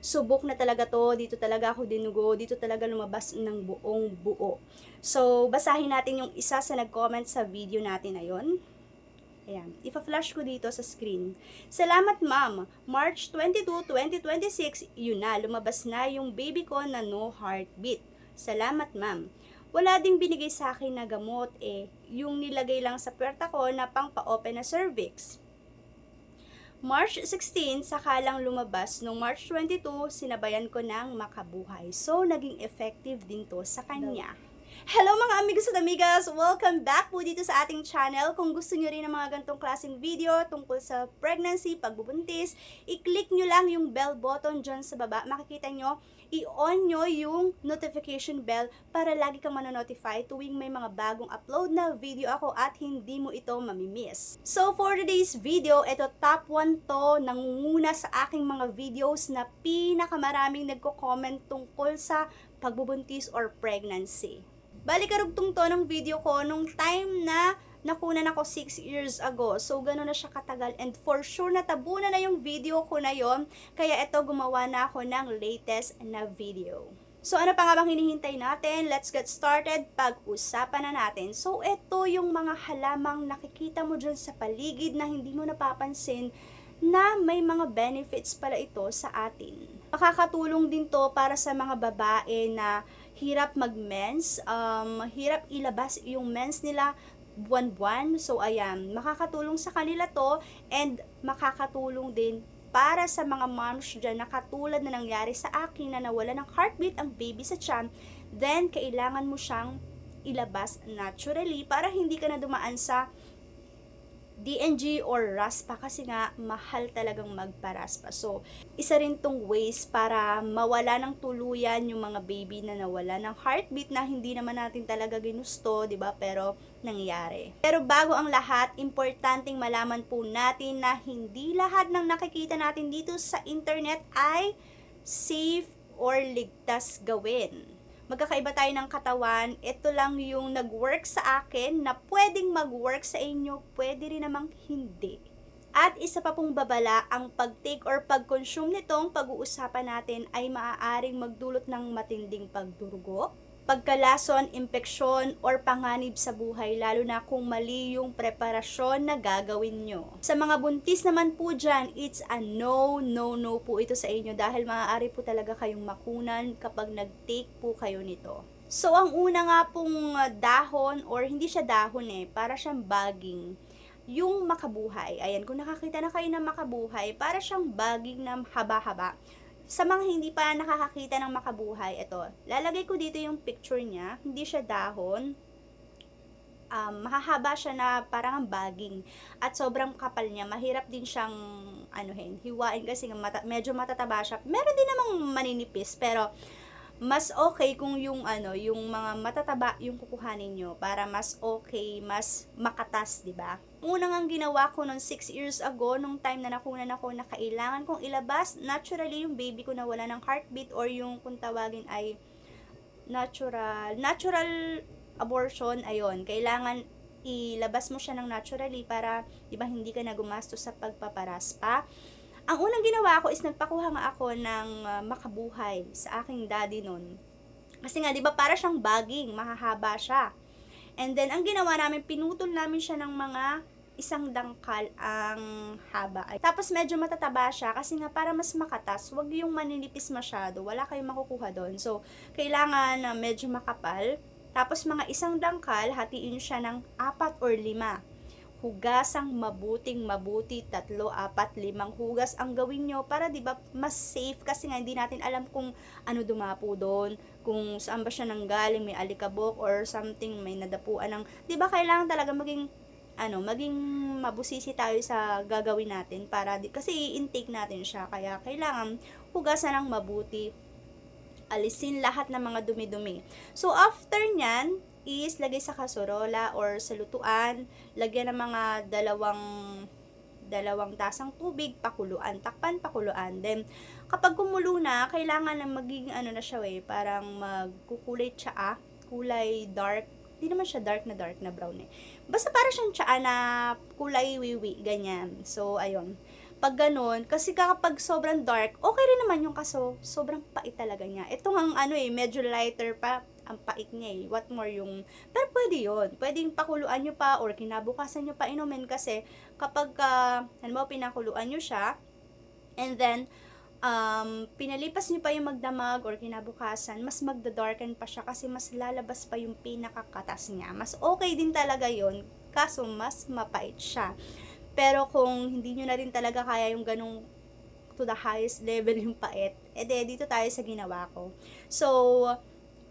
subok na talaga to, dito talaga ako dinugo, dito talaga lumabas ng buong buo. So, basahin natin yung isa sa nag-comment sa video natin na yun. Ayan, ipa-flash ko dito sa screen. Salamat ma'am, March 22, 2026, yun na, lumabas na yung baby ko na no heartbeat. Salamat ma'am. Wala ding binigay sa akin na gamot yung nilagay lang sa puwerta ko na pang pa-open na cervix. March 16, saka lang lumabas. Nung March 22, sinabayan ko ng makabuhay. So, naging effective din to sa kanya. Hello mga amigos at amigas! Welcome back po dito sa ating channel. Kung gusto nyo rin ng mga ganitong klaseng video tungkol sa pregnancy, pagbubuntis, i-click nyo lang yung bell button dyan sa baba. Makikita nyo, i-on nyo yung notification bell para lagi kang manonotify tuwing may mga bagong upload na video ako at hindi mo ito mamimiss. So for today's video, ito top 1 to, nangunguna sa aking mga videos na pinakamaraming nagko-comment tungkol sa pagbubuntis or pregnancy. Balikarugtong to ng video ko nung time na nakunan ako 6 years ago. So, gano'n na siya katagal. And for sure, natabunan na yung video ko na yon. Kaya ito, gumawa na ako ng latest na video. So, ano pa nga bang hinihintay natin? Let's get started. Pag-usapan na natin. So, ito yung mga halamang nakikita mo dyan sa paligid na hindi mo napapansin na may mga benefits pala ito sa atin. Makakatulong din to para sa mga babae na hirap mag-mens, hirap ilabas yung mens nila buwan-buwan. So, ayan, makakatulong sa kanila to and makakatulong din para sa mga moms dyan na katulad na nangyari sa akin na nawala ng heartbeat ang baby sa tiyan, then kailangan mo siyang ilabas naturally para hindi ka na dumaan sa DNG or raspa kasi nga mahal talagang magparaspa. So, isa rin tong ways para mawala ng tuluyan yung mga baby na nawala ng heartbeat na hindi naman natin talaga ginusto, 'di ba? Pero nangyari. Pero bago ang lahat, importanteng malaman po natin na hindi lahat ng nakikita natin dito sa internet ay safe or ligtas gawin. Magkakaiba tayo ng katawan, ito lang yung nag-work sa akin na pwedeng mag-work sa inyo, pwede rin namang hindi. At isa pa pong babala, ang pag-take or pag-consume nitong pag-uusapan natin ay maaaring magdulot ng matinding pagdurugo, pagkalason, impeksyon, or panganib sa buhay, lalo na kung mali yung preparasyon na gagawin nyo. Sa mga buntis naman po dyan, it's a no po ito sa inyo dahil maaari po talaga kayong makunan kapag nag-take po kayo nito. So, ang una nga pong dahon, or hindi siya dahon para siyang baging, yung makabuhay. Ayan, kung nakakita na kayo ng makabuhay, para siyang baging na haba-haba. Sa mga hindi pa nakakakita ng makabuhay, ito, lalagay ko dito yung picture niya, hindi siya dahon, mahahaba siya na parang baging, at sobrang kapal niya, mahirap din siyang, hiwain kasi medyo matataba siya, meron din namang maninipis, pero, mas okay kung yung yung mga matataba yung kukuhanin nyo para mas okay, mas makatas, 'di ba? Unang ang ginawa ko noong 6 years ago, nung time na nakunan ako na kailangan kong ilabas naturally yung baby ko na wala ng heartbeat or yung kung tawagin ay natural abortion, ayon. Kailangan ilabas mo siya ng naturally para 'di ba hindi ka na gumastos sa pagpaparaspa. Ang unang ginawa ko is nagpakuha nga ako ng makabuhay sa aking daddy nun. Kasi nga, di ba, para siyang baging, mahahaba siya. And then, ang ginawa namin, pinutol namin siya ng mga isang dangkal ang haba. Tapos, medyo matataba siya kasi nga para mas makatas, wag yung maninipis masyado, wala kayong makukuha doon. So, kailangan na medyo makapal. Tapos, mga isang dangkal, hatiin siya ng 4 or 5. Hugasang mabuti, 3, 4, 5 hugas ang gawin nyo para 'di ba mas safe kasi nga hindi natin alam kung ano dumapo doon, kung saan ba siya nanggaling, may alikabok or something, may nadapuan ng 'di ba kailangan talaga maging mabusisi tayo sa gagawin natin para kasi i-intake natin siya, kaya kailangan hugasan ng mabuti, alisin lahat ng mga dumi-dumi. So after nyan is lagay sa kaserola or sa lutuan, lagyan ng mga dalawang tasang tubig, pakuluan, takpan, pakuluan. Then, kapag kumulo na, kailangan na maging na siya parang magkukulay tsaa, kulay dark. Hindi naman siya dark na brown Basta para siyang tsaa na kulay wiwi, ganyan. So, ayun. Pag ganun, kasi kapag sobrang dark, okay rin naman yung kaso, sobrang pait talaga niya. Ito ang ano medyo lighter pa, ang pait niya What more yung, pero pwede yun. Pwedeng pakuluan nyo pa or kinabukasan nyo pa inumin kasi kapag, halimbawa pinakuluan nyo siya, and then, pinalipas nyo pa yung magdamag or kinabukasan, mas magda-darken pa siya kasi mas lalabas pa yung pinakakatas niya. Mas okay din talaga yun, kaso mas mapait siya. Pero kung hindi nyo na rin talaga kaya yung ganong to the highest level yung pait, dito tayo sa ginawa ko. So,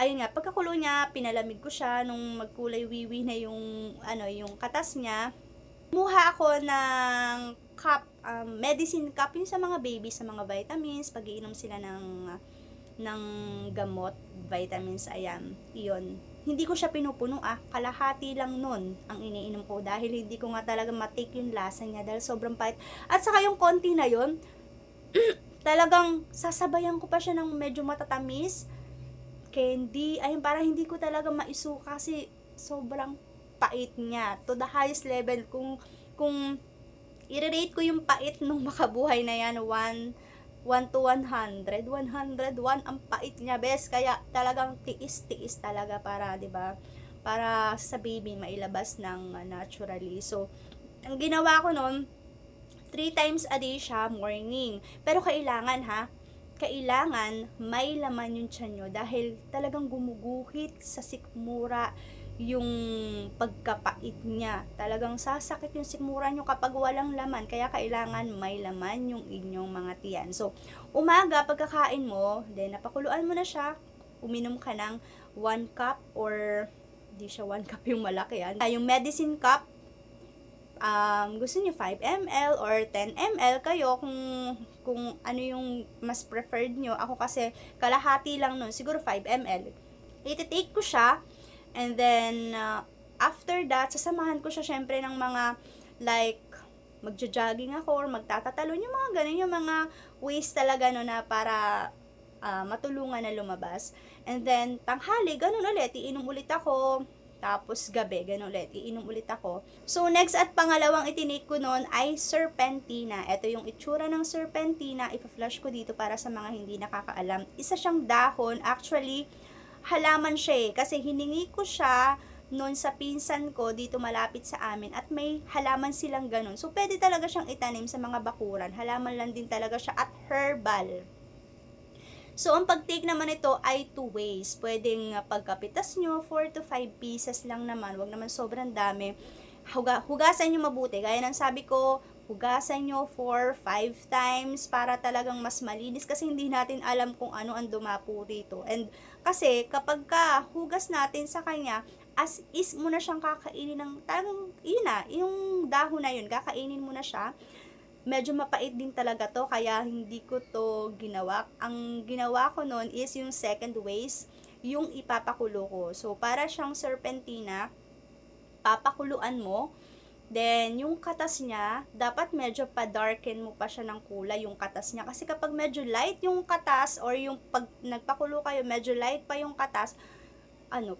ayun nga, pagkakulo niya, pinalamig ko siya nung magkulay wiwi na yung, yung katas niya. Kumuha ako ng cup, medicine cup, yung sa mga baby, sa mga vitamins, pag-iinom sila ng gamot, vitamins, ayan, yun. Hindi ko siya pinupuno kalahati lang nun ang iniinom ko dahil hindi ko nga talaga matake yung lasa niya dahil sobrang pait. At saka yung konti na yun, talagang sasabayan ko pa siya ng medyo matatamis, candy, ayun, para hindi ko talaga maisuka kasi sobrang pait niya. To the highest level, kung i-rate ko yung pait nung makabuhay na yan, 1 to 100, 101 ang pait niya, bes. Kaya talagang tiis-tiis talaga para, 'di ba? Para sa baby mailabas ng naturally. So, ang ginawa ko noon, 3 times a day siya, morning. Pero kailangan may laman yung tiyan nyo dahil talagang gumuguhit sa sikmura yung pagkapait niya. Talagang sasakit yung sikmura nyo kapag walang laman. Kaya kailangan may laman yung inyong mga tiyan. So, umaga, pagkakain mo, then napakuluan mo na siya, uminom ka ng 1 cup or, di siya 1 cup yung malaki yung medicine cup, gusto niyo 5 ml or 10 ml kayo kung ano yung mas preferred nyo. Ako kasi kalahati lang nun, siguro 5 ml. Iti-take ko siya. And then, after that, sasamahan ko siya syempre ng mga, like, magja-jogging ako or magtatatalon, yung mga ganun, yung mga ways talaga na para matulungan na lumabas. And then, tanghali, ganun ulit, iinom ulit ako. Tapos, gabi, ganun ulit, iinom ulit ako. So, next at pangalawang itinake ko noon ay serpentina. Ito yung itsura ng serpentina. Ipa-flash ko dito para sa mga hindi nakakaalam. Isa siyang dahon. Actually, halaman siya kasi hiningi ko siya noon sa pinsan ko dito malapit sa amin at may halaman silang ganun. So, pwede talaga siyang itanim sa mga bakuran. Halaman lang din talaga siya at herbal. So, ang pag-take naman ito ay 2 ways. Pwedeng pagkapitas nyo, 4 to 5 pieces lang naman. Huwag naman sobrang dami. Hugasan nyo mabuti. Gaya ng sabi ko, hugasan nyo 4-5 times para talagang mas malinis kasi hindi natin alam kung ano ang dumapo rito. And kasi kapag hugas natin sa kanya, as is mo na siyang kakainin ng talagang, yung dahon na yun, kakainin mo na siya. Medyo mapait din talaga to, kaya hindi ko to ginawa. Ang ginawa ko noon is yung second ways, yung ipapakulo ko. So, para siyang serpentina, papakuluan mo. Then, yung katas niya, dapat medyo pa-darken mo pa siya ng kulay yung katas niya. Kasi kapag medyo light yung katas, or yung pag nagpakulo kayo, medyo light pa yung katas,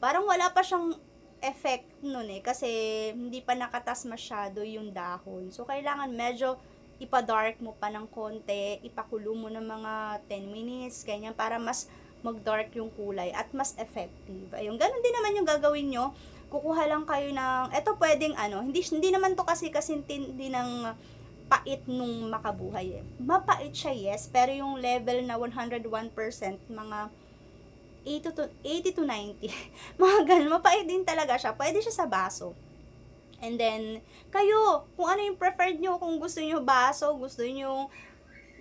parang wala pa siyang effect nun kasi hindi pa nakatas masyado yung dahon. So, kailangan medyo ipa-dark mo pa ng konti, ipakulo mo ng mga 10 minutes, ganyan, para mas mag-dark yung kulay at mas effective. Ayun, ganun din naman yung gagawin nyo. Kukuha lang kayo ng, eto pwedeng hindi naman to kasi hindi ng pait nung makabuhay Mapait siya, yes, pero yung level na 101%, mga 80 to 90, mga ganun, mapait din talaga siya. Pwede siya sa baso. And then, kayo, kung ano yung preferred nyo, kung gusto nyo baso, gusto nyo,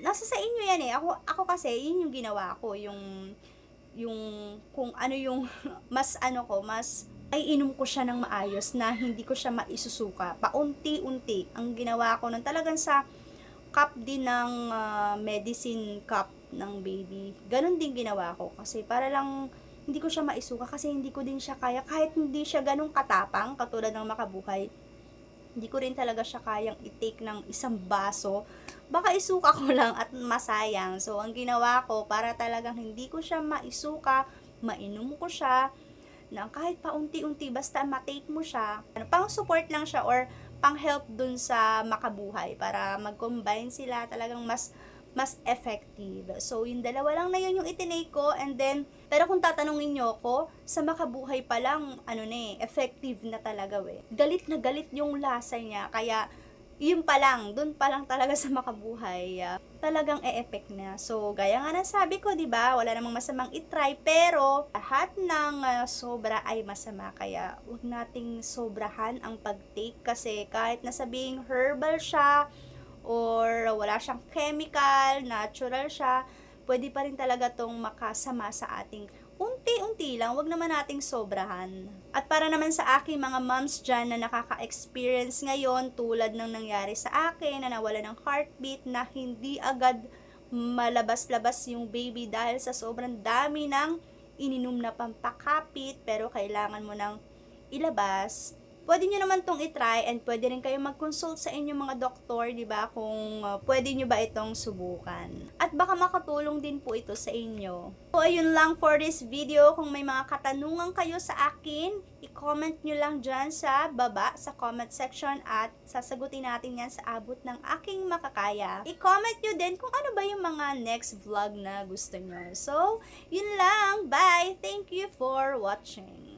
nasa sa inyo yan Ako kasi, yun yung ginawa ko, yung kung ano yung mas ay inom ko siya ng maayos na hindi ko siya maisusuka. Paunti-unti. Ang ginawa ko nun talagang sa cup din ng medicine cup ng baby. Ganon din ginawa ko. Kasi para lang hindi ko siya maisuka kasi hindi ko din siya kaya. Kahit hindi siya ganong katapang katulad ng makabuhay, hindi ko rin talaga siya kayang i-take ng isang baso. Baka isuka ko lang at masayang. So, ang ginawa ko, para talagang hindi ko siya maisuka, mainom ko siya, na kahit paunti-unti, basta matake mo siya, pang support lang siya or pang-help dun sa makabuhay para mag-combine sila talagang mas effective. So, yung dalawa lang na yun yung itinake ko, and then, pero kung tatanungin nyo ako, sa makabuhay pa lang, effective na talaga Galit na galit yung lasa niya, kaya, yun pa lang, dun pa lang talaga sa makabuhay, talagang e-effect na. So, gaya nga ng sabi ko, di ba, wala namang masamang itry, pero lahat ng sobra ay masama, kaya huwag nating sobrahan ang pag-take, kasi kahit nasabing herbal siya, or wala siyang chemical, natural siya, pwede pa rin talaga tong makasama sa ating unti-unti lang, wag naman nating sobrahan. At para naman sa aking mga moms dyan na nakaka-experience ngayon, tulad ng nangyari sa akin, na nawala ng heartbeat, na hindi agad malabas-labas yung baby dahil sa sobrang dami ng ininom na pampakapit, pero kailangan mo nang ilabas, pwede nyo naman tong itry, and pwede rin kayo mag-consult sa inyong mga doktor, di ba, kung pwede nyo ba itong subukan. At baka makatulong din po ito sa inyo. So, ayun lang for this video. Kung may mga katanungan kayo sa akin, i-comment nyo lang dyan sa baba, sa comment section, at sasagutin natin yan sa abot ng aking makakaya. I-comment nyo din kung ano ba yung mga next vlog na gusto nyo. So, yun lang. Bye! Thank you for watching.